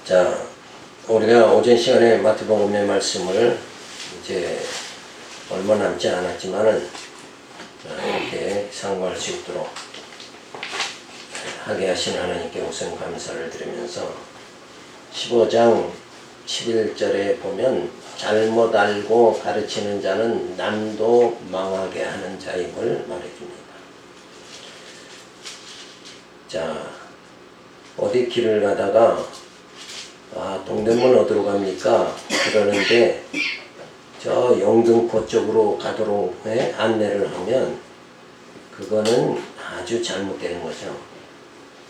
자, 우리가 오전 시간에 마태복음의 말씀을 이제 얼마 남지 않았지만은 이렇게 상고할 수 있도록 하게 하신 하나님께 우선 감사를 드리면서 15장 11절에 보면 잘못 알고 가르치는 자는 남도 망하게 하는 자임을 말해줍니다. 자, 어디 길을 가다가 동대문 어디로 갑니까? 그러는데 저 영등포 쪽으로 가도록 안내를 하면 그거는 아주 잘못되는 거죠.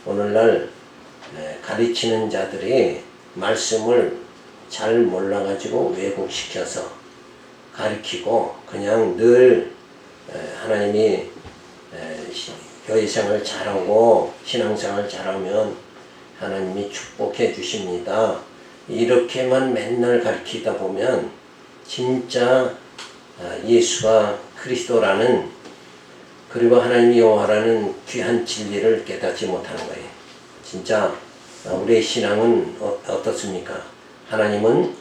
오늘날 가르치는 자들이 말씀을 잘 몰라가지고 왜곡시켜서 가르치고 그냥 늘 하나님이 교회생활 잘하고 신앙생활 잘하면 하나님이 축복해 주십니다. 이렇게만 맨날 가르치다 보면 진짜 예수가 그리스도라는 그리고 하나님이 여호와라는 귀한 진리를 깨닫지 못하는 거예요. 진짜 우리의 신앙은 어떻습니까? 하나님은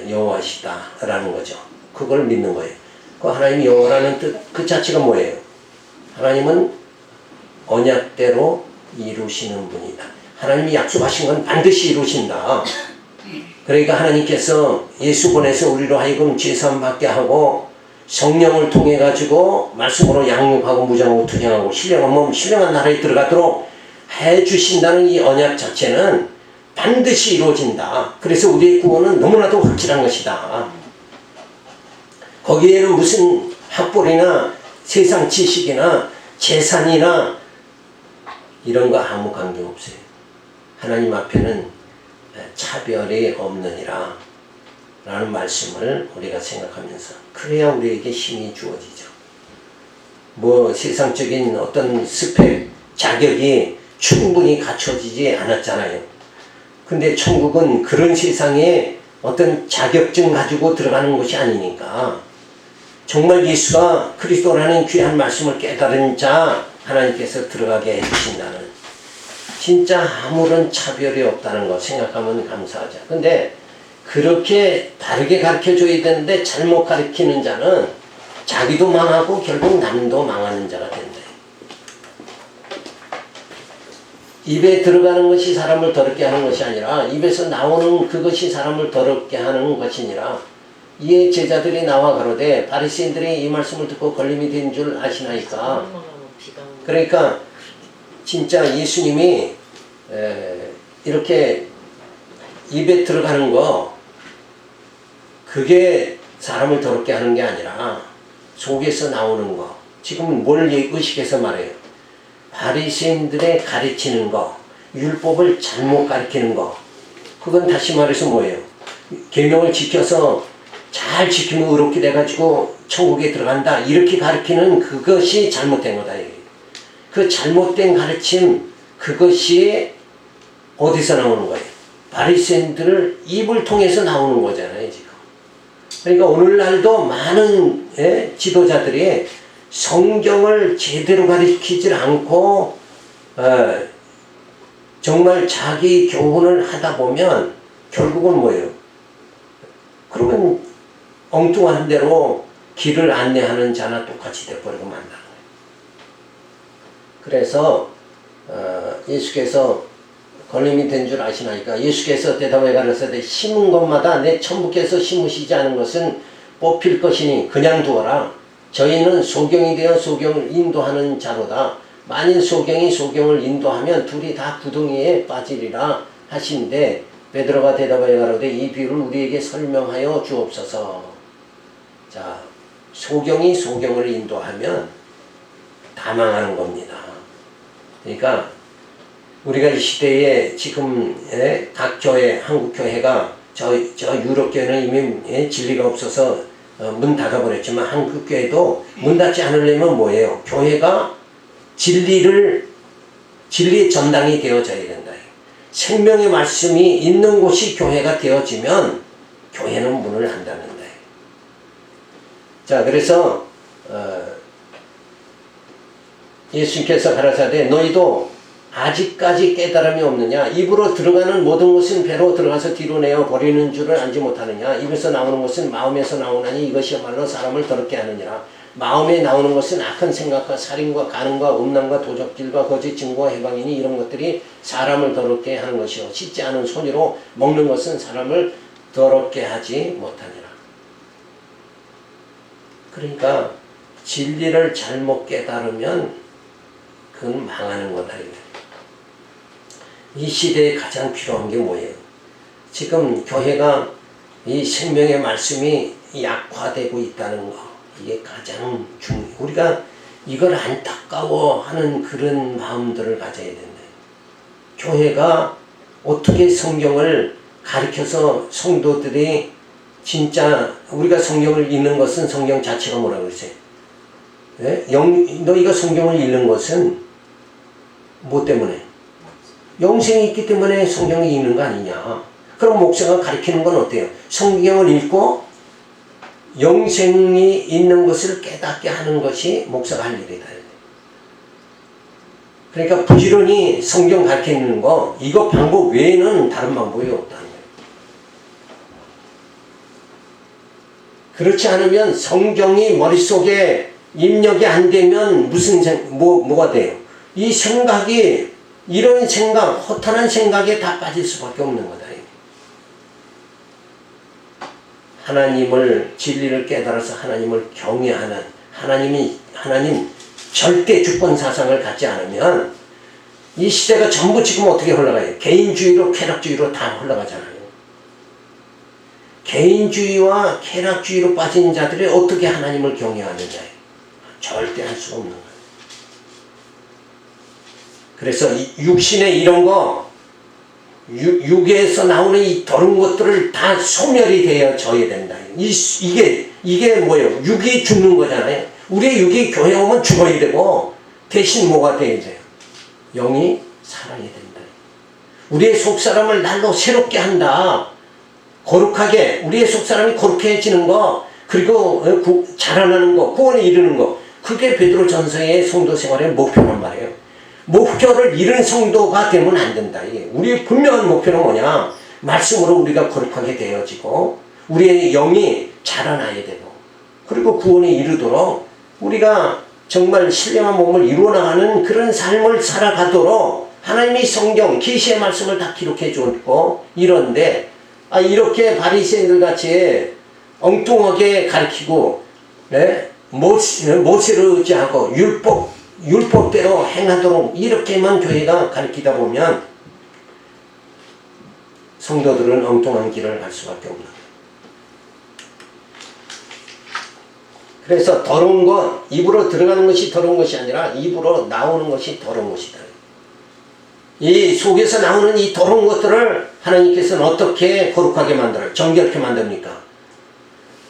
여호와시다라는 거죠. 그걸 믿는 거예요. 그 하나님이 여호와라는 뜻 그 자체가 뭐예요? 하나님은 언약대로 이루시는 분이다. 하나님이 약속하신 건 반드시 이루신다. 그러니까 하나님께서 예수 보내서 우리로 하여금 죄사함 받게 하고 성령을 통해 가지고 말씀으로 양육하고 무장하고 투쟁하고 신령한 나라에 들어가도록 해주신다는 이 언약 자체는 반드시 이루어진다. 그래서 우리의 구원은 너무나도 확실한 것이다. 거기에는 무슨 학벌이나 세상 지식이나 재산이나 이런 거 아무 관계 없어요. 하나님 앞에는 차별이 없느니라 라는 말씀을 우리가 생각하면서 그래야 우리에게 힘이 주어지죠. 뭐 세상적인 어떤 스펙, 자격이 충분히 갖춰지지 않았잖아요. 근데 천국은 그런 세상에 어떤 자격증 가지고 들어가는 것이 아니니까 정말 예수가 그리스도라는 귀한 말씀을 깨달은 자 하나님께서 들어가게 해주신다는 진짜 아무런 차별이 없다는 거 생각하면 감사하죠. 근데 그렇게 다르게 가르쳐줘야 되는데 잘못 가르치는 자는 자기도 망하고 결국 남도 망하는 자가 된다. 입에 들어가는 것이 사람을 더럽게 하는 것이 아니라 입에서 나오는 그것이 사람을 더럽게 하는 것이니라. 이에 제자들이 나와 가로되 바리새인들이 이 말씀을 듣고 걸림이 된 줄 아시나이까. 그러니까 진짜 예수님이 이렇게 입에 들어가는 거 그게 사람을 더럽게 하는 게 아니라 속에서 나오는 거. 지금 뭘 의식해서 말해요? 바리새인들의 가르치는 거, 율법을 잘못 가르치는 거. 그건 다시 말해서 뭐예요? 계명을 지켜서 잘 지키면 의롭게 돼가지고 천국에 들어간다. 이렇게 가르치는 그것이 잘못된 거다. 그 잘못된 가르침 그것이 어디서 나오는 거예요? 바리새인들을 입을 통해서 나오는 거잖아요, 지금. 그러니까 오늘날도 많은 지도자들이 성경을 제대로 가르치질 않고 정말 자기 교훈을 하다 보면 결국은 뭐예요? 그러면 엉뚱한 대로 길을 안내하는 자나 똑같이 돼버리고 만다는 거예요. 그래서 예수께서 걸림이 된 줄 아시나이까. 예수께서 대답해 가라사대 심은 것마다 내 천부께서 심으시지 않은 것은 뽑힐 것이니 그냥 두어라. 저희는 소경이 되어 소경을 인도하는 자로다. 만일 소경이 소경을 인도하면 둘이 다 구덩이에 빠지리라 하신데 베드로가 대답하여 가로되 이 비유를 우리에게 설명하여 주옵소서. 자, 소경이 소경을 인도하면 다 망하는 겁니다. 그러니까 우리가 이 시대에 지금 각 교회, 한국 교회가 저 유럽 교회는 이미 진리가 없어서 문 닫아버렸지만 한국 교회도 문 닫지 않으려면 뭐예요? 교회가 진리의 전당이 되어져야 된다. 생명의 말씀이 있는 곳이 교회가 되어지면 교회는 문을 안 닫는다. 자, 그래서 예수님께서 가라사대 너희도 아직까지 깨달음이 없느냐? 입으로 들어가는 모든 것은 배로 들어가서 뒤로 내어 버리는 줄을 알지 못하느냐? 입에서 나오는 것은 마음에서 나오나니 이것이야말로 사람을 더럽게 하느니라. 마음에 나오는 것은 악한 생각과 살인과 간음과 음란과 도적질과 거짓 증거와 해방이니 이런 것들이 사람을 더럽게 하는 것이요 씻지 않은 손으로 먹는 것은 사람을 더럽게 하지 못하니라. 그러니까 진리를 잘못 깨달으면 그건 망하는 거다. 이 시대에 가장 필요한 게 뭐예요? 지금 교회가 이 생명의 말씀이 약화되고 있다는 거, 이게 가장 중요해요. 우리가 이걸 안타까워하는 그런 마음들을 가져야 된다. 교회가 어떻게 성경을 가르쳐서 성도들이 진짜 우리가 성경을 읽는 것은 성경 자체가 뭐라고 그러세요? 네? 너희가 성경을 읽는 것은 뭐 때문에? 영생이 있기 때문에 성경을 읽는 거 아니냐. 그럼 목사가 가르치는 건 어때요? 성경을 읽고 영생이 있는 것을 깨닫게 하는 것이 목사가 할 일이다. 그러니까 부지런히 성경 가르치는 거 이거 방법 외에는 다른 방법이 없다는 거예요. 그렇지 않으면 성경이 머릿속에 입력이 안 되면 뭐가 돼요? 이 생각이 이런 생각, 허탄한 생각에 다 빠질 수밖에 없는 거다. 하나님을 진리를 깨달아서 하나님을 경외하는 하나님 절대 주권 사상을 갖지 않으면 이 시대가 전부 지금 어떻게 흘러가요? 개인주의로 쾌락주의로 다 흘러가잖아요. 개인주의와 쾌락주의로 빠진 자들이 어떻게 하나님을 경외하느냐? 절대 할 수가 없는 거예요. 그래서 육신의 이런 거, 육에서 나오는 이 더러운 것들을 다 소멸이 되어져야 된다. 이게 뭐예요? 육이 죽는 거잖아요. 우리의 육이 교회 오면 죽어야 되고, 대신 뭐가 돼야 돼요? 영이 살아야 된다. 우리의 속사람을 날로 새롭게 한다. 거룩하게, 우리의 속사람이 거룩해지는 거, 그리고 자라나는 거, 구원에 이르는 거, 그게 베드로전서의 성도 생활의 목표란 말이에요. 목표를 잃은 성도가 되면 안 된다. 우리의 분명한 목표는 뭐냐? 말씀으로 우리가 거룩하게 되어지고 우리의 영이 자라나야 되고 그리고 구원에 이르도록 우리가 정말 신령한 몸을 이루어나가는 그런 삶을 살아가도록 하나님이 성경, 계시의 말씀을 다 기록해 줬고 이런데 이렇게 바리새인들 같이 엉뚱하게 가르치고 모세를 의지하고 율법대로 행하도록 이렇게만 교회가 가르치다 보면 성도들은 엉뚱한 길을 갈 수밖에 없는 거예요. 그래서 더러운 것, 입으로 들어가는 것이 더러운 것이 아니라 입으로 나오는 것이 더러운 것이다. 이 속에서 나오는 이 더러운 것들을 하나님께서는 어떻게 거룩하게 만들어요? 정결케 만듭니까?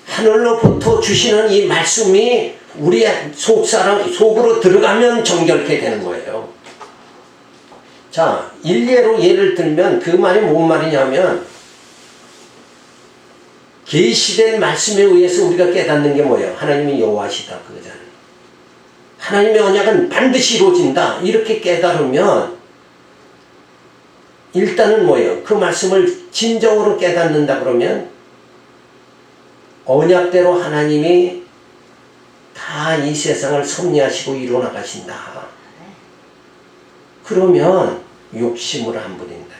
하늘로부터 주시는 이 말씀이 우리의 속으로 들어가면 정결케 되는 거예요. 자, 일례로 예를 들면 그 말이 뭔 말이냐면 계시된 말씀에 의해서 우리가 깨닫는 게 뭐예요? 하나님이 여호와시다 그거잖아요. 하나님의 언약은 반드시 이루어진다 이렇게 깨달으면 일단은 뭐예요? 그 말씀을 진정으로 깨닫는다 그러면 언약대로 하나님이 다 이 세상을 섭리하시고 이루어나가신다. 그러면 욕심을 안 부린다.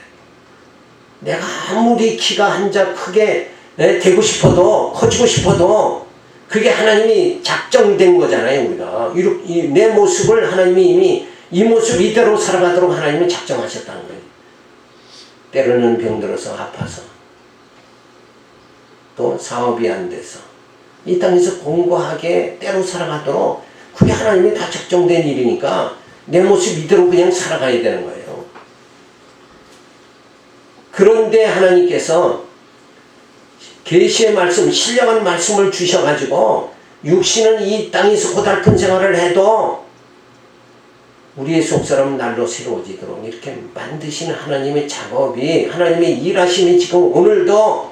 내가 아무리 키가 한자 크게 되고 싶어도 커지고 싶어도 그게 하나님이 작정된 거잖아요. 우리가 내 모습을 하나님이 이미 이 모습 이대로 살아가도록 하나님이 작정하셨다는 거예요. 때로는 병들어서 아파서 또 사업이 안 돼서 이 땅에서 공고하게 때로 살아가도록 그게 하나님이 다 작정된 일이니까 내 모습 이대로 그냥 살아가야 되는 거예요. 그런데 하나님께서 계시의 말씀, 신령한 말씀을 주셔가지고 육신은 이 땅에서 고달픈 생활을 해도 우리의 속사람은 날로 새로워지도록 이렇게 만드시는 하나님의 작업이 하나님의 일하심이 지금 오늘도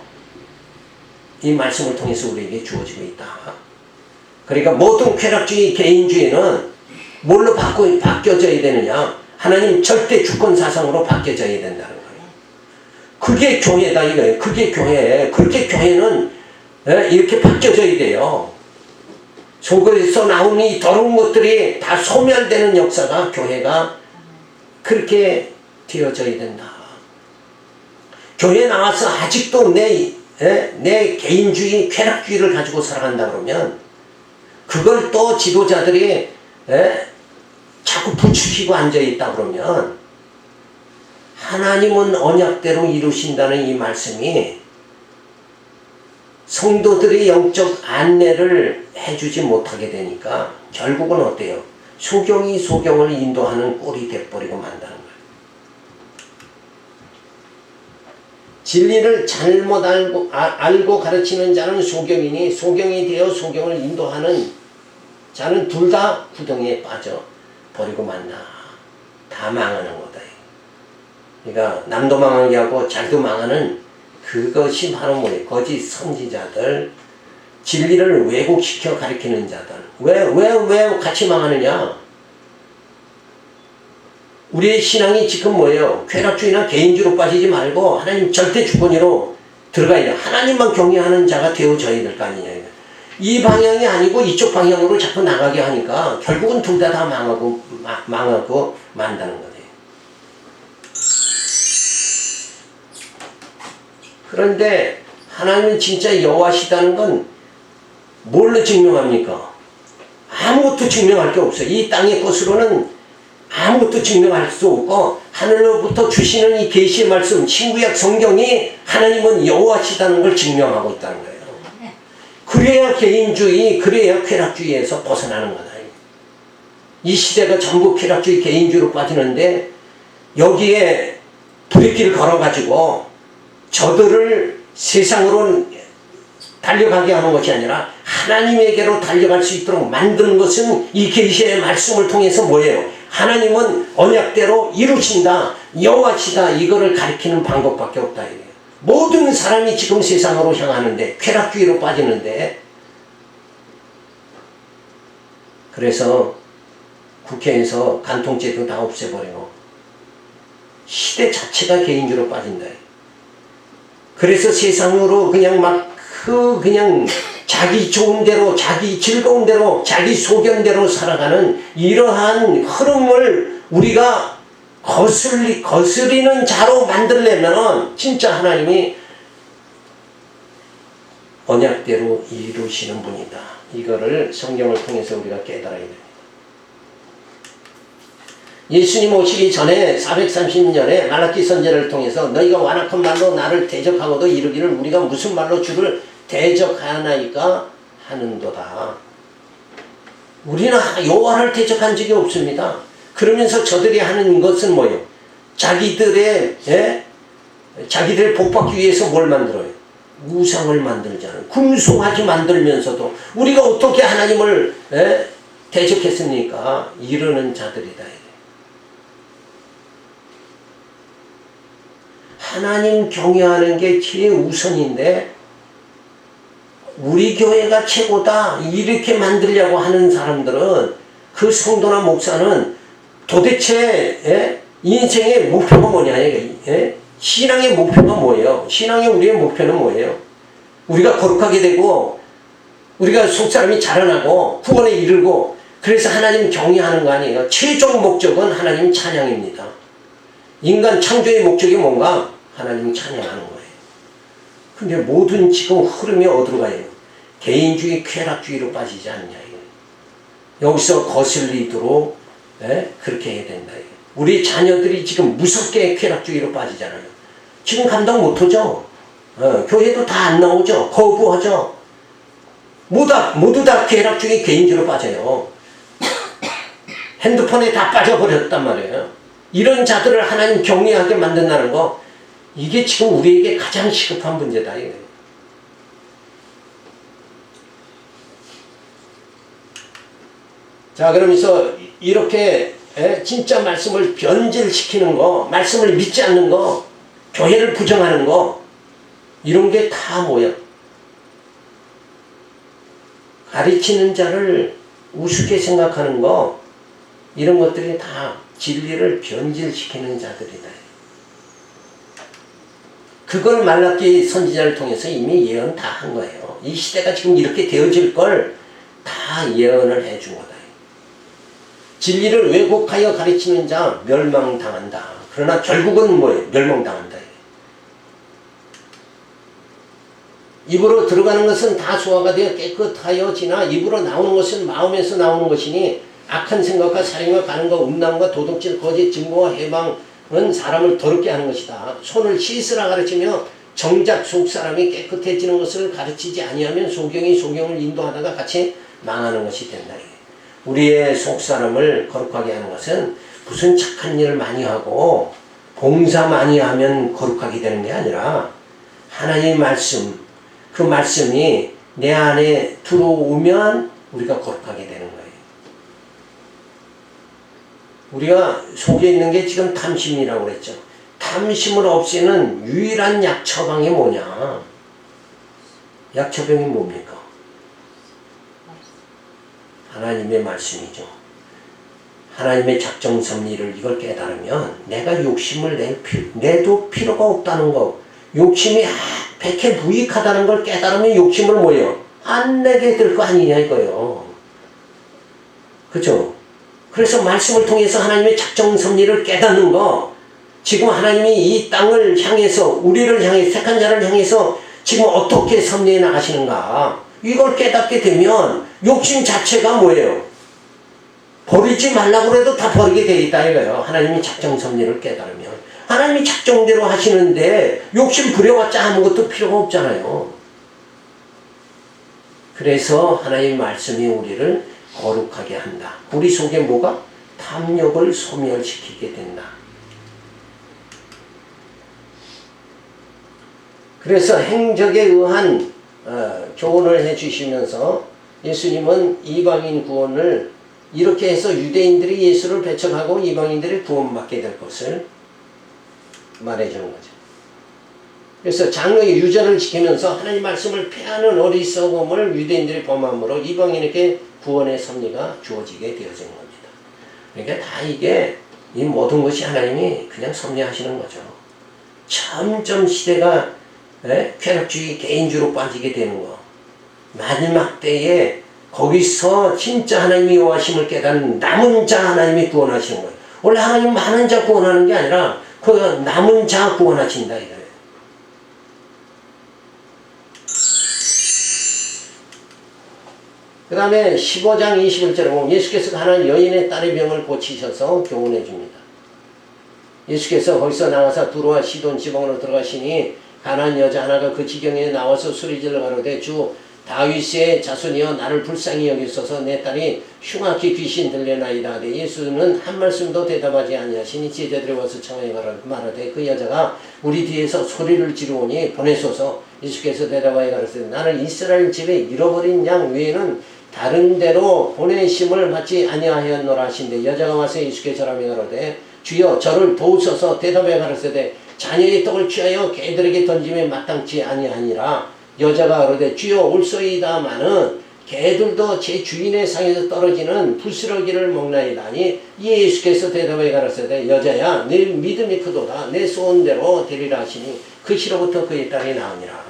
이 말씀을 통해서 우리에게 주어지고 있다. 그러니까 모든 쾌락주의, 개인주의는 뭘로 바뀌어져야 되느냐? 하나님 절대 주권 사상으로 바뀌어져야 된다는 거예요. 그게 교회다 이거예요. 그게 교회예요. 그렇게 교회는 이렇게 바뀌어져야 돼요. 속에서 나오는 이 더러운 것들이 다 소멸되는 역사가 교회가 그렇게 되어져야 된다. 교회 나와서 아직도 내 개인주의, 쾌락주의를 가지고 살아간다 그러면 그걸 또 지도자들이 자꾸 부추기고 앉아있다 그러면 하나님은 언약대로 이루신다는 이 말씀이 성도들의 영적 안내를 해주지 못하게 되니까 결국은 어때요? 소경이 소경을 인도하는 꼴이 돼버리고 만다는 거예요. 진리를 잘못 알고 가르치는 자는 소경이니 소경이 되어 소경을 인도하는 자는 둘 다 구덩이에 빠져 버리고 만나. 다 망하는 거다. 그러니까 남도 망하게 하고 잘도 망하는 그것이 바로 뭐예요? 거짓 선지자들, 진리를 왜곡시켜 가리키는 자들. 왜 같이 망하느냐? 우리의 신앙이 지금 뭐예요? 쾌락주의나 개인주의로 빠지지 말고 하나님 절대 주권으로 들어가야 돼. 하나님만 경외하는 자가 되어져야 될 거 아니냐. 이 방향이 아니고 이쪽 방향으로 자꾸 나가게 하니까 결국은 둘 다 망하고 만다는 거예요. 그런데 하나님은 진짜 여호와시다는 건 뭘로 증명합니까? 아무것도 증명할 게 없어요. 이 땅의 것으로는 아무것도 증명할 수 없고 하늘로부터 주시는 이 계시의 말씀, 신구약 성경이 하나님은 여호와시다는 걸 증명하고 있다는 거예요. 그래야 개인주의, 그래야 쾌락주의에서 벗어나는 거다. 이 시대가 전부 쾌락주의, 개인주의로 빠지는데 여기에 브레이크를 걸어가지고 저들을 세상으로 달려가게 하는 것이 아니라 하나님에게로 달려갈 수 있도록 만드는 것은 이 계시의 말씀을 통해서 뭐예요? 하나님은 언약대로 이루신다, 여호와시다, 이거를 가리키는 방법밖에 없다. 이래요. 모든 사람이 지금 세상으로 향하는데 쾌락주의로 빠지는데 그래서 국회에서 간통죄도 다 없애버리고 시대 자체가 개인주의로 빠진다. 그래서 세상으로 그냥 그냥 자기 좋은 대로, 자기 즐거운 대로, 자기 소견대로 살아가는 이러한 흐름을 우리가 거스리는 자로 만들려면 진짜 하나님이 언약대로 이루시는 분이다. 이거를 성경을 통해서 우리가 깨달아야 됩니다. 예수님 오시기 전에 430년에 말라기 선지자를 통해서 너희가 완악한 말로 나를 대적하고도 이르기를 우리가 무슨 말로 주를 대적하나이까 하는도다. 우리는 여호와를 대적한 적이 없습니다. 그러면서 저들이 하는 것은 뭐예요? 자기들의 복받기 위해서 뭘 만들어요? 우상을 만들잖아요. 금송아지 만들면서도 우리가 어떻게 하나님을 대적했습니까? 이러는 자들이다. 하나님 경외하는 게 최우선인데 우리 교회가 최고다 이렇게 만들려고 하는 사람들은 그 성도나 목사는 도대체 인생의 목표가 뭐냐? 신앙의 목표가 뭐예요? 신앙의 우리의 목표는 뭐예요? 우리가 거룩하게 되고 우리가 속사람이 자라나고 구원에 이르고 그래서 하나님 경외하는 거 아니에요? 최종 목적은 하나님 찬양입니다. 인간 창조의 목적이 뭔가? 하나님 찬양하는 거예요. 근데 모든 지금 흐름이 어디로 가요? 개인주의, 쾌락주의로 빠지지 않냐. 여기서 거슬리도록 그렇게 해야 된다. 우리 자녀들이 지금 무섭게 쾌락주의로 빠지잖아요. 지금 감당 못하죠. 교회도 다 안 나오죠. 거부하죠. 모두 다 쾌락주의, 개인주의로 빠져요. 핸드폰에 다 빠져버렸단 말이에요. 이런 자들을 하나님 경외하게 만든다는 거, 이게 지금 우리에게 가장 시급한 문제다. 이거예요. 자, 그러면서 이렇게 진짜 말씀을 변질시키는 거, 말씀을 믿지 않는 거, 교회를 부정하는 거, 이런 게 다 뭐야? 가르치는 자를 우습게 생각하는 거, 이런 것들이 다 진리를 변질시키는 자들이다. 그걸 말라기 선지자를 통해서 이미 예언 다 한 거예요. 이 시대가 지금 이렇게 되어질 걸 다 예언을 해준 거다. 진리를 왜곡하여 가르치는 자 멸망당한다. 그러나 결국은 뭐예요? 멸망당한다. 입으로 들어가는 것은 다 소화가 되어 깨끗하여지나 입으로 나오는 것은 마음에서 나오는 것이니 악한 생각과 살인과 간음과 음란과 도둑질, 거짓, 증거와 해방은 사람을 더럽게 하는 것이다. 손을 씻으라 가르치며 정작 속사람이 깨끗해지는 것을 가르치지 아니하면 소경이 소경을 인도하다가 같이 망하는 것이 된다. 우리의 속사람을 거룩하게 하는 것은 무슨 착한 일을 많이 하고 봉사 많이 하면 거룩하게 되는 게 아니라 하나님의 말씀, 그 말씀이 내 안에 들어오면 우리가 거룩하게 되는 거예요. 우리가 속에 있는 게 지금 탐심이라고 그랬죠. 탐심을 없애는 유일한 약 처방이 뭐냐? 약 처방이 뭡니까? 하나님의 말씀이죠. 하나님의 작정 섭리를 이걸 깨달으면 내가 욕심을 내도 필요가 없다는 거, 욕심이 백해무익하다는 걸 깨달으면 욕심을 뭐예요? 안 내게 될 거 아니냐 이거예요. 그죠? 그래서 말씀을 통해서 하나님의 작정 섭리를 깨닫는 거, 지금 하나님이 이 땅을 향해서 우리를 향해 택한 자를 향해서 지금 어떻게 섭리해 나가시는가, 이걸 깨닫게 되면 욕심 자체가 뭐예요? 버리지 말라고 해도 다 버리게 돼 있다 이거예요. 하나님이 작정 섭리를 깨달으면 하나님이 작정대로 하시는데 욕심 부려봤자 아무것도 필요가 없잖아요. 그래서 하나님의 말씀이 우리를 거룩하게 한다. 우리 속에 뭐가? 탐욕을 소멸시키게 된다. 그래서 행적에 의한 교훈을 해주시면서 예수님은 이방인 구원을 이렇게 해서 유대인들이 예수를 배척하고 이방인들이 구원받게 될 것을 말해주는 거죠. 그래서 장로의 유전을 지키면서 하나님 말씀을 폐하는 어리석음을 유대인들이 범함으로 이방인에게 구원의 섭리가 주어지게 되어진 겁니다. 그러니까 다 이게 이 모든 것이 하나님이 그냥 섭리하시는 거죠. 점점 시대가 쾌락주의, 개인주의로 빠지게 되는 거. 마지막 때에 거기서 진짜 하나님이 여호와심을 깨닫는 남은 자 하나님이 구원하시는 거예요. 원래 하나님 많은 자 구원하는 게 아니라 그 남은 자 구원하신다 이거예요. 그 다음에 15장 21절에 보면 예수께서 가난 여인의 딸의 병을 고치셔서 교훈해 줍니다. 예수께서 거기서 나와서 두로와 시돈 지방으로 들어가시니 가난 여자 하나가 그 지경에 나와서 소리질러 가로되 주 다윗의 자손이여 나를 불쌍히 여기소서 내 딸이 흉악히 귀신 들려나이다 하되 예수는 한 말씀도 대답하지 아니하시니 제자들이 와서 청하여 말하되 그 여자가 우리 뒤에서 소리를 지르오니 보내소서. 예수께서 대답하여 가로되 나는 이스라엘 집에 잃어버린 양 외에는 다른 데로 보내심을 받지 아니하였노라 하신대 여자가 와서 예수께 절하며 가로되 주여 저를 도우소서. 대답하여 가로되 자녀의 떡을 취하여 개들에게 던짐에 마땅치 아니하니라. 여자가 가로되 주여 올소이다마는 개들도 제 주인의 상에서 떨어지는 부스러기를 먹나이다 하니 이에 예수께서 대답하여 가로되 여자야 내 믿음이 크도다 내 소원대로 되리라 하시니 그 시로부터 그의 딸이 나으니라.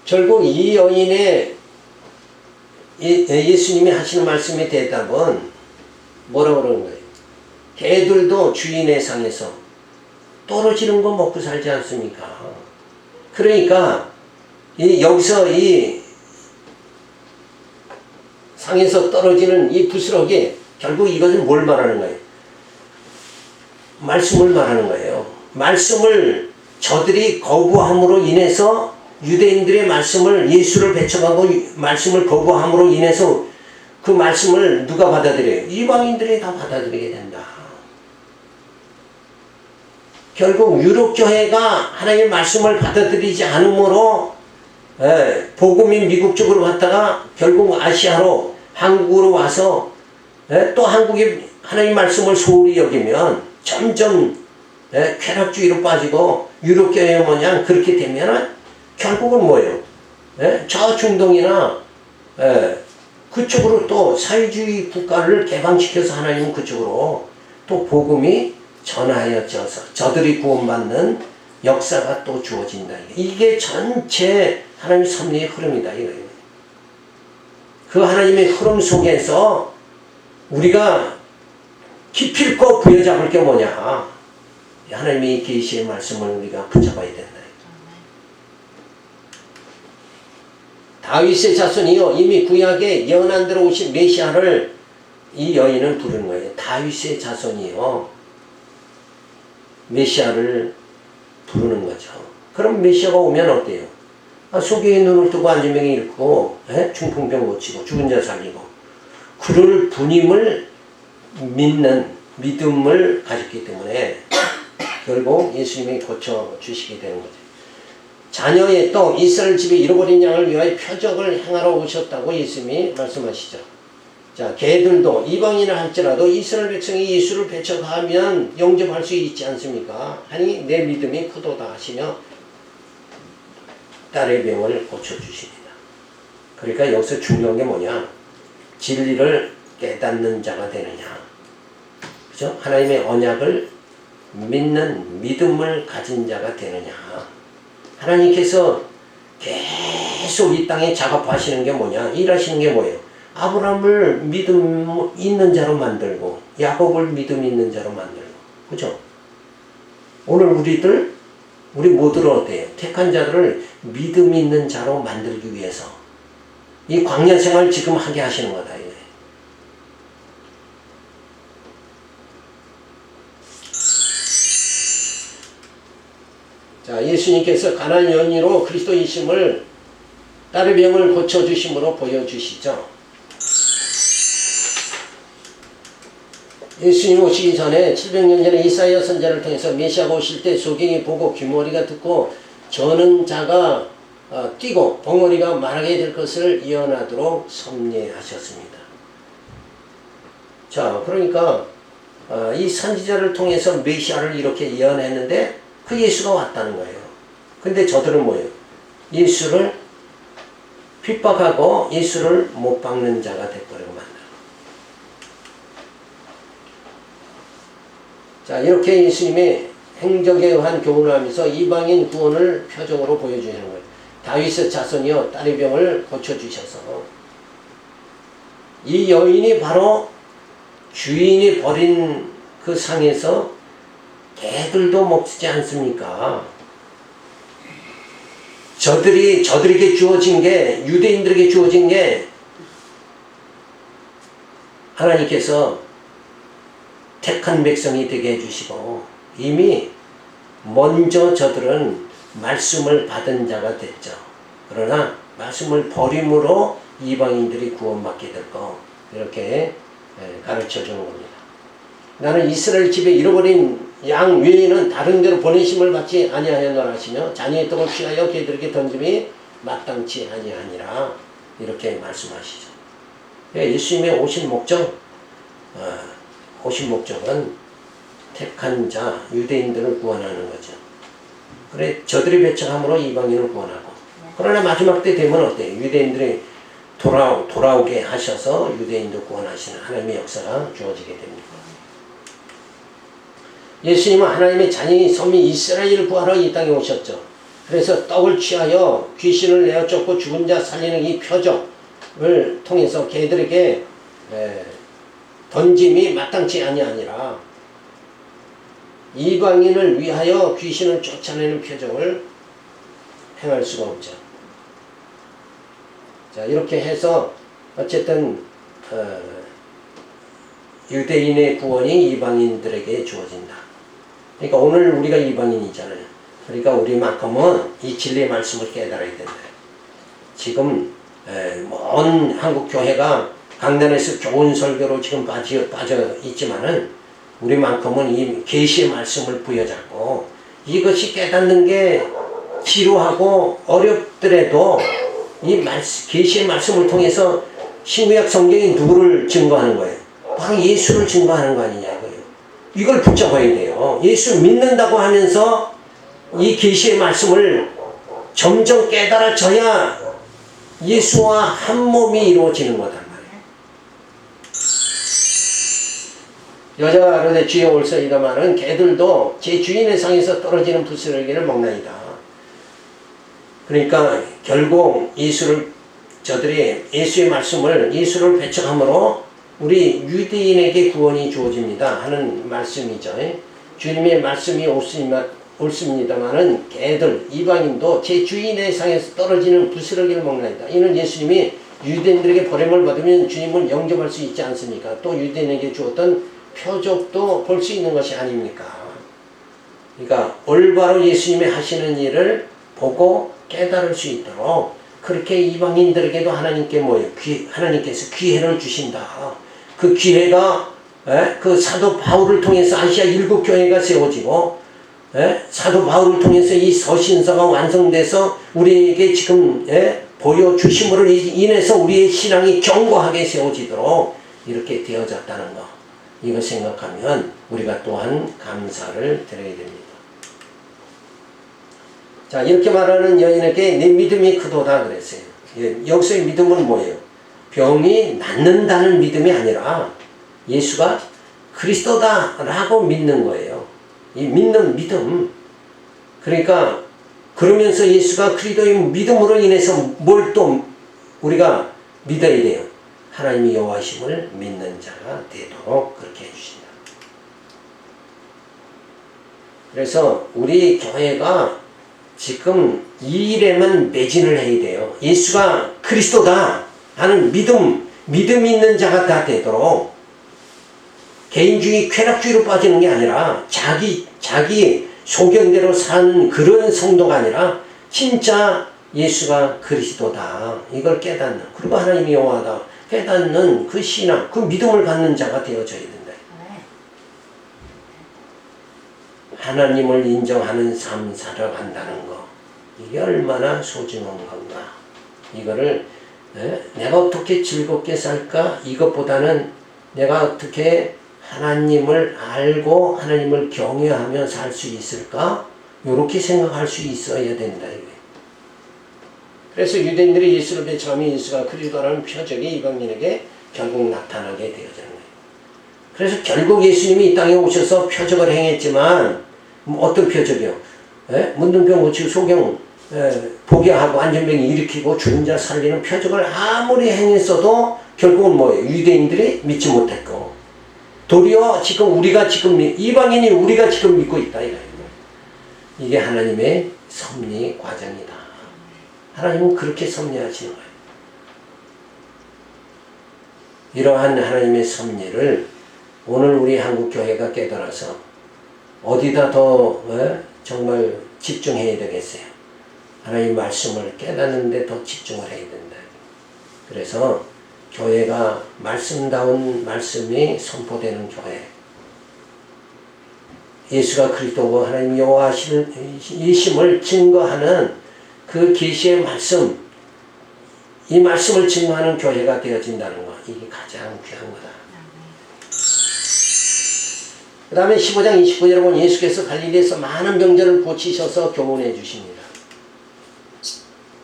결국 이 여인의 예수님이 하시는 말씀의 대답은 뭐라고 그러는 거예요? 개들도 주인의 상에서 떨어지는 거 먹고 살지 않습니까? 그러니까 여기서 이 상에서 떨어지는 이 부스러기 결국 이것은 뭘 말하는 거예요? 말씀을 말하는 거예요. 말씀을 저들이 거부함으로 인해서 유대인들의 말씀을 예수를 배척하고 말씀을 거부함으로 인해서 그 말씀을 누가 받아들여요? 이방인들이 다 받아들이게 된다. 결국 유럽교회가 하나님의 말씀을 받아들이지 않으므로 복음이 미국 쪽으로 갔다가 결국 아시아로 한국으로 와서 또 한국이 하나님의 말씀을 소홀히 여기면 점점 쾌락주의로 빠지고 유럽교회 모양 그렇게 되면 결국은 뭐예요? 저 중동이나 그쪽으로 또 사회주의 국가를 개방시켜서 하나님은 그쪽으로 또 복음이 전하여져서 저들이 구원받는 역사가 또 주어진다. 이게 전체 하나님 섭리의 흐름이다. 이거예요. 그 하나님의 흐름 속에서 우리가 기필코 부여잡을 게 뭐냐? 하나님의 계시의 말씀을 우리가 붙잡아야 된다. 다윗의 자손이요, 이미 구약에 예언한 대로 오신 메시아를 이 여인은 부르는 거예요. 다윗의 자손이요, 메시아를 부르는 거죠. 그럼 메시아가 오면 어때요? 속에 눈을 뜨고 안진병이 일고 중풍병 고치고 죽은 자 살리고 그를 분임을 믿는 믿음을 가졌기 때문에 결국 예수님이 고쳐주시게 되는 거죠. 자녀의 또 이스라엘 집에 잃어버린 양을 위하여 표적을 행하러 오셨다고 예수님이 말씀하시죠. 자, 개들도 이방인을 할지라도 이스라엘 백성이 예수를 배척하면 영접할 수 있지 않습니까? 하니 내 믿음이 크도다 하시며 딸의 병을 고쳐주십니다. 그러니까 여기서 중요한 게 뭐냐? 진리를 깨닫는 자가 되느냐. 그죠? 하나님의 언약을 믿는 믿음을 가진 자가 되느냐. 하나님께서 계속 이 땅에 작업하시는 게 뭐냐? 일하시는 게 뭐예요? 아브라함을 믿음 있는 자로 만들고 야곱을 믿음 있는 자로 만들고, 그죠? 오늘 우리 모두를 어때요? 택한 자들을 믿음 있는 자로 만들기 위해서 이 광야 생활 지금 하게 하시는 거다. 이거예요. 자, 예수님께서 가나안 여인으로 그리스도이심을 딸의 병을 고쳐주심으로 보여주시죠. 예수님 오시기 전에 700년 전에 이사야 선지자를 통해서 메시아가 오실 때 소경이 보고 귀머리가 듣고 저는 자가 뛰고 벙어리가 말하게 될 것을 예언하도록 섭리하셨습니다. 자, 그러니까 이 선지자를 통해서 메시아를 이렇게 예언했는데 그 예수가 왔다는 거예요. 근데 저들은 뭐예요? 예수를 핍박하고 예수를 못 박는 자가 돼버리고 만다. 자, 이렇게 예수님의 행적에 의한 교훈을 하면서 이방인 구원을 표적으로 보여주시는 거예요. 다윗의 자손이여 딸의 병을 고쳐주셔서 이 여인이 바로 주인이 버린 그 상에서 개들도 먹지 않습니까? 저들에게 주어진 게, 유대인들에게 주어진 게 하나님께서 택한 백성이 되게 해주시고 이미 먼저 저들은 말씀을 받은 자가 됐죠. 그러나 말씀을 버림으로 이방인들이 구원받게 될 거, 이렇게 가르쳐 주는 겁니다. 나는 이스라엘 집에 잃어버린 양 외에는 다른 데로 보내심을 받지 아니하였노라 하시며 자녀의 떡을 취하여 개들에게 던짐이 마땅치 아니하니라, 이렇게 말씀하시죠. 예수님의 오신 목적은 택한 자 유대인들을 구원하는 거죠. 그래, 저들이 배척함으로 이방인을 구원하고, 그러나 마지막 때 되면 어때요? 유대인들이 돌아오게 하셔서 유대인도 구원하시는 하나님의 역사가 주어지게 됩니다. 예수님은 하나님의 자녀인 섬이 이스라엘을 구하러 이 땅에 오셨죠. 그래서 떡을 취하여 귀신을 내어 쫓고 죽은 자 살리는 이 표적을 통해서 개들에게 던짐이 마땅치 아니하니라, 이방인을 위하여 귀신을 쫓아내는 표적을 행할 수가 없죠. 자, 이렇게 해서 어쨌든 유대인의 구원이 이방인들에게 주어진다. 그러니까 오늘 우리가 이방인이잖아요. 그러니까 우리만큼은 이 진리의 말씀을 깨달아야 된다. 지금 먼 한국 교회가 강단에서 좋은 설교로 지금 빠져 있지만은 우리만큼은 이 계시의 말씀을 부여잡고 이것이 깨닫는 게 지루하고 어렵더라도 이 계시의 말씀을 통해서 신구약 성경이 누구를 증거하는 거예요? 바로 예수를 증거하는 거 아니냐 이거예요. 이걸 붙잡아야 돼요. 예수 믿는다고 하면서 이 계시의 말씀을 점점 깨달아져야 예수와 한 몸이 이루어지는 거단 말이에요. 여자가 가로되 주여 올소이다마는 개들도 제 주인의 상에서 떨어지는 부스러기를 먹나이다. 그러니까 결국 저들이 예수의 말씀을 예수를 배척함으로 우리 유대인에게 구원이 주어집니다 하는 말씀이죠. 주님의 말씀이 옳습니다마는 개들 이방인도 제 주인의 상에서 떨어지는 부스러기를 먹나이다. 이는 예수님이 유대인들에게 버림을 받으면 주님을 영접할 수 있지 않습니까? 또 유대인에게 주었던 표적도 볼 수 있는 것이 아닙니까? 그러니까 올바로 예수님이 하시는 일을 보고 깨달을 수 있도록 그렇게 이방인들에게도 하나님께서 기회를 주신다. 그 기회가 그 사도 바울을 통해서 아시아 7교회가 세워지고 사도 바울을 통해서 이 서신서가 완성돼서 우리에게 지금 보여주심으로 인해서 우리의 신앙이 견고하게 세워지도록 이렇게 되어졌다는 것. 이거 생각하면 우리가 또한 감사를 드려야 됩니다. 자, 이렇게 말하는 여인에게 내 믿음이 크도다 그랬어요. 여기서의 믿음은 뭐예요? 병이 낫는다는 믿음이 아니라 예수가 그리스도다라고 믿는 거예요. 이 믿는 믿음. 그러니까 그러면서 예수가 그리스도의 믿음으로 인해서 뭘 또 우리가 믿어야 돼요? 하나님이 여호와심을 믿는 자가 되도록 그렇게 해주신다. 그래서 우리 교회가 지금 이 일에만 매진을 해야 돼요. 예수가 그리스도다 하는 믿음 있는 자가 다 되도록 개인주의, 쾌락주의로 빠지는 게 아니라 자기 소견대로 사는 그런 성도가 아니라 진짜 예수가 그리스도다 이걸 깨닫는, 그리고 하나님이 여호와다 깨닫는 그 신앙, 그 믿음을 갖는 자가 되어져야 된다. 하나님을 인정하는 삶 살아간다는 거, 이게 얼마나 소중한 건가. 이거를 내가 어떻게 즐겁게 살까, 이것보다는 내가 어떻게 하나님을 알고 하나님을 경외하며 살 수 있을까, 이렇게 생각할 수 있어야 된다. 그래서 유대인들이 예수를 배척하면 예수가 그리스도라는 표적이 이방인에게 결국 나타나게 되어지는 거예요. 그래서 결국 예수님이 이 땅에 오셔서 표적을 행했지만 어떤 표적이요? 문둥병 고치고 소경 보게 하고 안전병이 일으키고 죽은 자 살리는 표적을 아무리 행했어도 결국은 뭐예요? 유대인들이 믿지 못했고, 도리어 지금 이방인이 우리가 지금 믿고 있다 이거예요. 이게 하나님의 섭리 과정이다. 하나님은 그렇게 섭리하시는 거예요. 이러한 하나님의 섭리를 오늘 우리 한국교회가 깨달아서 어디다 더 정말 집중해야 되겠어요. 하나님 말씀을 깨닫는 데 더 집중을 해야 된다. 그래서 교회가 말씀다운 말씀이 선포되는 교회, 예수가 그리스도고 하나님 여호와이심을 증거하는 그 계시의 말씀, 이 말씀을 증거하는 교회가 되어진다는 것, 이게 가장 귀한 거다. 그 다음에 15장 29절에 보면 예수께서 갈릴리에서 많은 병자를 고치셔서 교훈해 주십니다.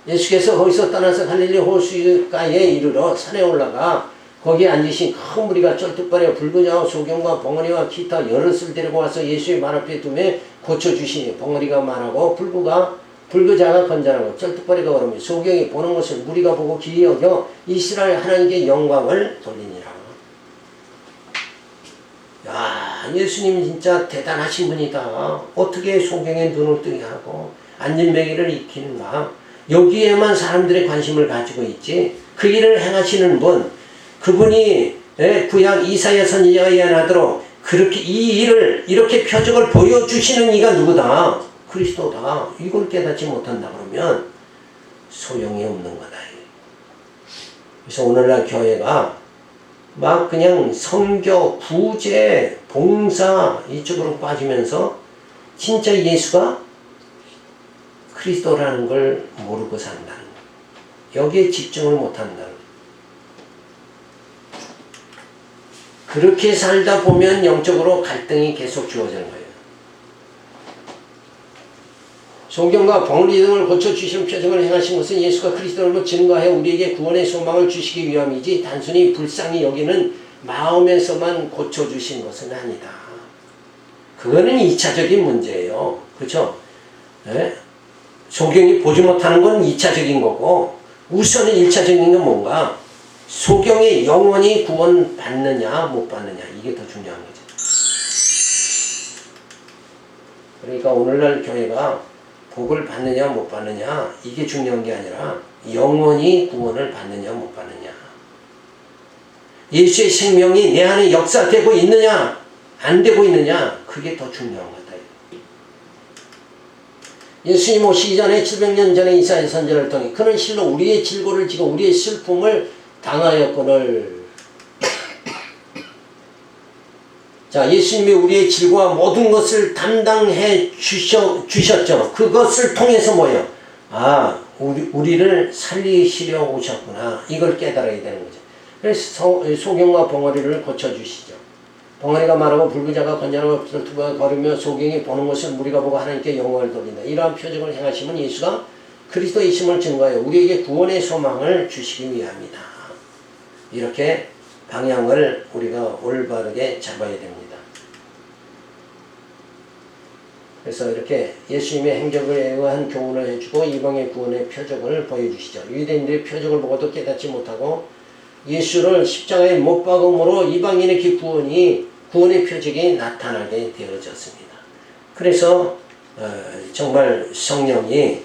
예수께서 거기서 떠나서 갈릴리 호수가에 이르러 산에 올라가 거기에 앉으신 큰 무리가 쩔뚝거려 불구자와 소경과 벙어리와 기타 여럿을 데리고 와서 예수의 말 앞에 두매 고쳐주시니 벙어리가 말하고 불구자가 건전하고 쩔뚝거리가 걸으며 소경이 보는 것을 무리가 보고 기이 여겨 이스라엘 하나님께 영광을 돌리니라. 야, 예수님이 진짜 대단하신 분이다. 어떻게 소경의 눈을 뜨게 하고 안진뱅이를 익히는가. 여기에만 사람들의 관심을 가지고 있지. 그 일을 행하시는 분, 그분이 구약 이사야 선지자가 예언하도록 그렇게 이 일을 이렇게 표적을 보여주시는 이가 누구다? 그리스도다. 이걸 깨닫지 못한다 그러면 소용이 없는 거다. 그래서 오늘날 교회가 막 그냥 선교, 구제, 봉사 이쪽으로 빠지면서 진짜 예수가 그리스도라는 걸 모르고 산다는 거예요. 여기에 집중을 못한다는 거예요. 그렇게 살다 보면 영적으로 갈등이 계속 주어지는 거예요. 소경과 벙어리 등을 고쳐주시는 표적을 행하신 것은 예수가 그리스도로 증거하여 우리에게 구원의 소망을 주시기 위함이지 단순히 불쌍히 여기는 마음에서만 고쳐주신 것은 아니다. 그거는 2차적인 문제예요. 그렇죠? 예? 소경이 보지 못하는 건 2차적인 거고 우선은 1차적인 건 뭔가 소경이 영원히 구원받느냐 못 받느냐 이게 더 중요한 거죠. 그러니까 오늘날 교회가 복을 받느냐 못 받느냐 이게 중요한 게 아니라 영원히 구원을 받느냐 못 받느냐, 예수의 생명이 내 안에 역사되고 있느냐 안 되고 있느냐 그게 더 중요한 거다. 예수님 오시기 전에 700년 전에 이사야 선지자를 통해 그는 실로 우리의 질고를 지고 우리의 슬픔을 당하였거늘. 자, 예수님이 우리의 질고와 모든 것을 담당해 주셨죠. 그것을 통해서 뭐예요? 아, 우리를 살리시려 오셨구나. 이걸 깨달아야 되는 거죠. 그래서 소경과 벙어리를 고쳐주시죠. 벙어리가 말하고 불구자가 건전하고 투가 걸으며 소경이 보는 것을 무리가 보고 하나님께 영광을 돌린다. 이러한 표적을 행하시면 예수가 그리스도이심을 증거하여 우리에게 구원의 소망을 주시기 위함이다. 이렇게 방향을 우리가 올바르게 잡아야 됩니다. 그래서 이렇게 예수님의 행적에 의한 교훈을 해주고 이방의 구원의 표적을 보여주시죠. 유대인들의 표적을 보고도 깨닫지 못하고 예수를 십자가에 못 박음으로 이방인의 구원의 표적이 나타나게 되어졌습니다. 그래서 정말 성령이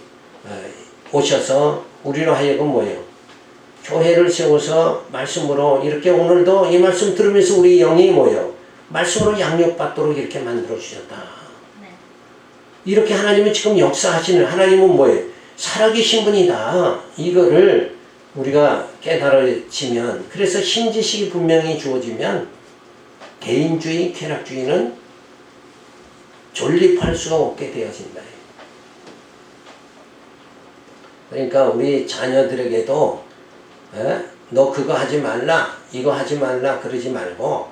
오셔서 우리로 하여금 뭐예요? 교회를 세워서 말씀으로 이렇게 오늘도 이 말씀 들으면서 우리 영이 뭐예요? 말씀으로 양육받도록 이렇게 만들어 주셨다. 이렇게 하나님은 지금 역사하시는, 하나님은 뭐예요? 살아계신 분이다. 이거를 우리가 깨달아지면, 그래서 신지식이 분명히 주어지면 개인주의, 쾌락주의는 존립할 수가 없게 되어진다. 그러니까 우리 자녀들에게도 너 그거 하지 말라, 이거 하지 말라 그러지 말고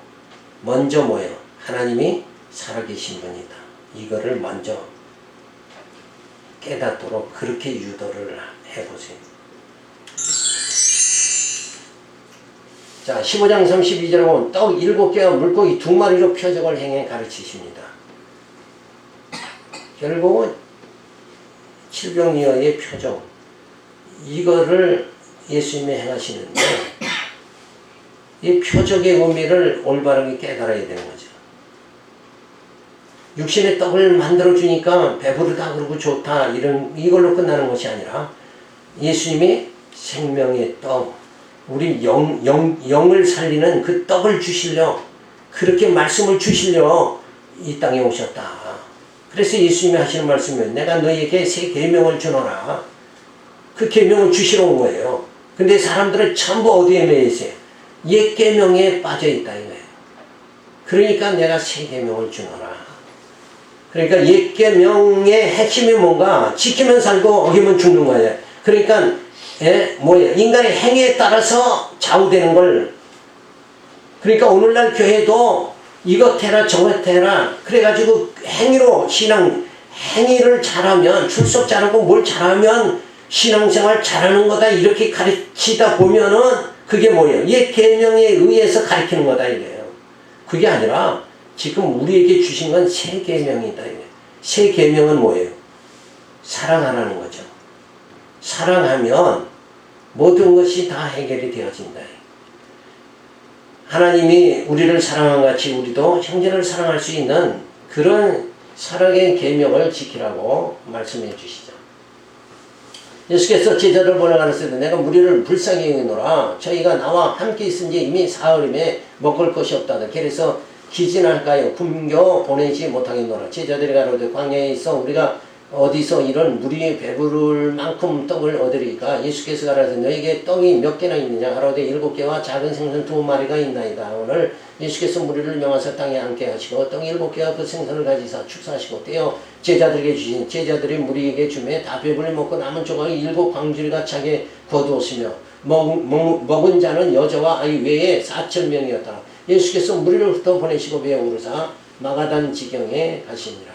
먼저 뭐예요? 하나님이 살아계신 분이다. 이거를 먼저 깨닫도록 그렇게 유도를 해보세요. 자, 15장 32절에 보면 떡 7개와 물고기 2마리로 표적을 행해 가르치십니다. 결국은 칠병이어의 표적, 이거를 예수님이 행하시는데 이 표적의 의미를 올바르게 깨달아야 되는 거죠. 육신의 떡을 만들어주니까 배부르다 그러고 좋다 이걸로 끝나는 것이 아니라 예수님이 생명의 떡, 우리 영을 살리는 그 떡을 주시려, 그렇게 말씀을 주시려 이 땅에 오셨다. 그래서 예수님이 하시는 말씀은 내가 너희에게 새 계명을 주노라. 그 계명을 주시러 온 거예요. 근데 사람들은 전부 어디에 매여 있어요? 옛 계명에 빠져 있다 이거예요. 그러니까 내가 새 계명을 주노라. 그러니까 옛 계명의 핵심이 뭔가? 지키면 살고 어기면 죽는 거예요. 그러니까 뭐예요? 인간의 행위에 따라서 좌우되는 걸. 그러니까 오늘날 교회도 이것 해라 저것 해라 그래가지고 행위로 행위를 잘하면, 출석 잘하고 뭘 잘하면 신앙생활 잘하는 거다 이렇게 가르치다 보면은 그게 뭐예요? 옛 계명에 의해서 가르치는 거다 이거예요. 그게 아니라 지금 우리에게 주신 건 새 계명이다 이거예요. 새 계명은 뭐예요? 사랑하라는 거죠. 사랑하면 모든 것이 다 해결이 되어진다. 하나님이 우리를 사랑한 같이 우리도 형제를 사랑할 수 있는 그런 사랑의 계명을 지키라고 말씀해 주시죠. 예수께서 제자들 보내가라사대 내가 무리를 불쌍히 여기노라. 저희가 나와 함께 있은 지 이미 사흘임에 먹을 것이 없다다. 그래서 기진할까요? 굶겨 보내지 못하겠노라. 제자들이 가로되 광야에 있어 우리가 어디서 이런 무리에 배부를 만큼 떡을 얻으리까? 예수께서 가라사대 너에게 떡이 몇 개나 있느냐? 가로되 7개와 작은 생선 2마리가 있나이다. 오늘 예수께서 무리를 명하사 땅에 앉게 하시고 떡 7개와 그 생선을 가지사 축사하시고 떼어 제자들에게 주신, 제자들이 무리에게 주매 다 배불리 먹고 남은 조각이 7 광주리가 차게 거두었으며 먹은 자는 여자와 아이 외에 4,000명이었다. 예수께서 무리를 흩어 보내시고 배에 오르사 마가단 지경에 가시니라.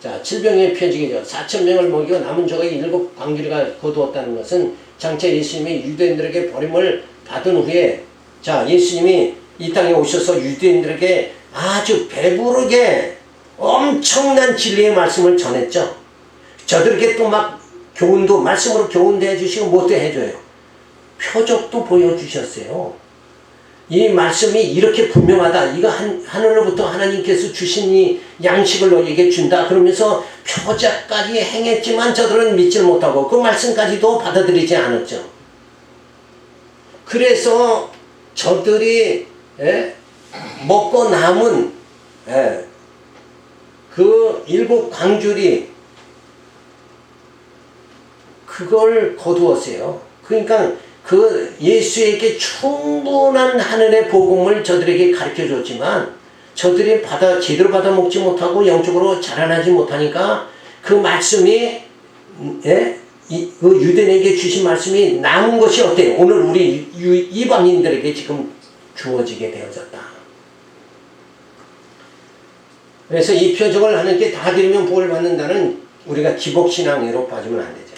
자, 질병의 표적이죠. 4,000명을 먹이고 남은 조각이 7 광주리가 거두었다는 것은 장차 예수님이 유대인들에게 버림을 받은 후에 자, 예수님이 이 땅에 오셔서 유대인들에게 아주 배부르게 엄청난 진리의 말씀을 전했죠. 저들에게 또 막 교훈도, 말씀으로 교훈도 해주시고 뭣도 해줘요. 표적도 보여주셨어요. 이 말씀이 이렇게 분명하다. 이거 하늘로부터 하나님께서 주신 이 양식을 너희에게 준다. 그러면서 표적까지 행했지만 저들은 믿질 못하고 그 말씀까지도 받아들이지 않았죠. 그래서 저들이 먹고 남은 그 7 광줄이 그걸 거두었어요. 그러니까 그 예수에게 충분한 하늘의 복음을 저들에게 가르쳐 줬지만 저들이 제대로 받아 먹지 못하고 영적으로 자라나지 못하니까 그 말씀이 그 유대인에게 주신 말씀이 남은 것이 어때요? 오늘 우리 이방인들에게 지금 주어지게 되어졌다. 그래서 이 표적을 하나님께 다 드리면 복을 받는다는 우리가 기복신앙으로 빠지면 안 되죠.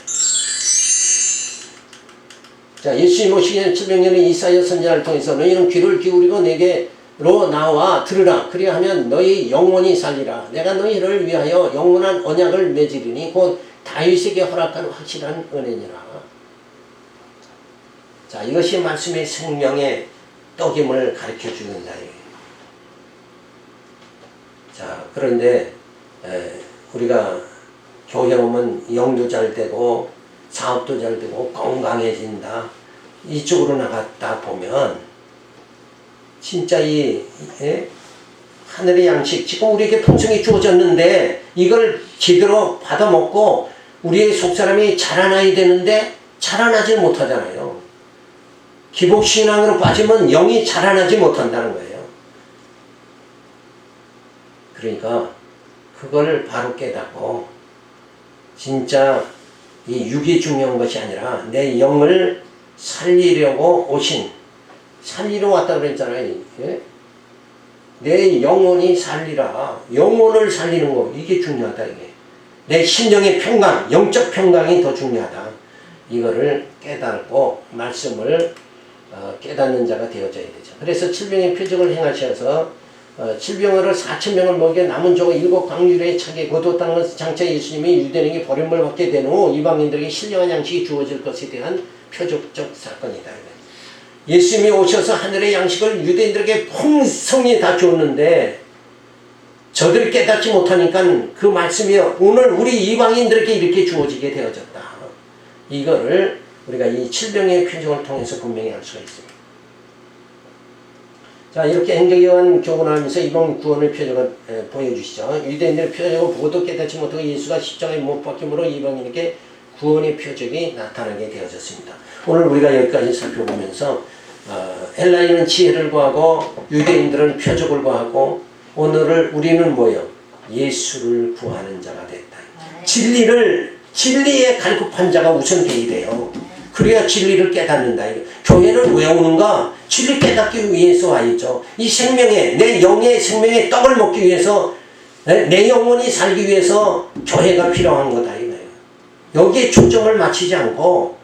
자, 예수님 오시기 전 700년의 이사야 선지자를 통해서 너희는 귀를 기울이고 내게로 나와 들으라. 그리하면 너희 영혼이 살리라. 내가 너희를 위하여 영원한 언약을 맺으리니 곧 다윗에게 허락한 확실한 은혜니라. 자, 이것이 말씀의 생명의 떡임을 가르쳐 주는다. 자, 그런데 우리가 교회 오면 영도 잘 되고 사업도 잘 되고 건강해진다. 이쪽으로 나갔다 보면 진짜 하늘의 양식 지금 우리에게 풍성히 주어졌는데 이걸 제대로 받아먹고 우리의 속사람이 자라나야 되는데 자라나지 못하잖아요. 기복신앙으로 빠지면 영이 자라나지 못한다는 거예요. 그러니까 그걸 바로 깨닫고 진짜 이 육이 중요한 것이 아니라 내 영을 살리려고 살리러 왔다 그랬잖아요. 내 영혼이 살리라. 영혼을 살리는 거 이게 중요하다. 이게 내 신령의 평강, 영적 평강이 더 중요하다. 이거를 깨닫고 말씀을 깨닫는 자가 되어져야 되죠. 그래서 7병의 표적을 행하셔서 7병을 4,000명을 먹여 남은 족을 7 광률에 차게 거두었다는 것은 장차 예수님이 유대인에게 버림을 받게 된 후 이방인들에게 신령한 양식이 주어질 것에 대한 표적적 사건이다. 예수님이 오셔서 하늘의 양식을 유대인들에게 풍성히 다 줬는데 저들이 깨닫지 못하니까 그 말씀이 오늘 우리 이방인들에게 이렇게 주어지게 되어졌다. 이거를 우리가 이 7병의 표적을 통해서 분명히 알 수가 있습니다. 자, 이렇게 행적이한 교훈하면서 이번 구원의 표적을 보여주시죠. 유대인들의 표적을 보고도 깨닫지 못하고 예수가 십자가에 못 박힘으로 이방인에게 구원의 표적이 나타나게 되어졌습니다. 오늘 우리가 여기까지 살펴보면서 헬라인은 지혜를 구하고 유대인들은 표적을 구하고 오늘을 우리는 뭐요? 예수를 구하는 자가 됐다. 진리의 갈급한 자가 우선 돼야 돼요. 그래야 진리를 깨닫는다. 교회는 왜 오는가? 진리 깨닫기 위해서 와야죠. 이 생명의, 내 영의 생명의 떡을 먹기 위해서, 내 영혼이 살기 위해서 교회가 필요한 거다. 이거예요. 여기에 초점을 맞추지 않고,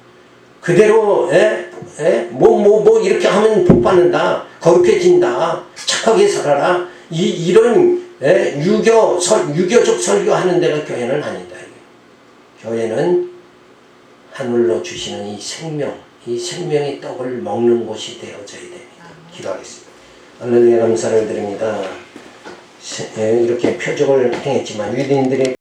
그대로, 이렇게 하면 복 받는다. 거룩해진다. 착하게 살아라. 이런, 유교적 설교하는 데가 교회는 아니다. 교회는 하늘로 주시는 이 생명의 떡을 먹는 곳이 되어져야 됩니다. 기도하겠습니다. 할렐루야 감사를 드립니다. 이렇게 표적을 행했지만 유대인들의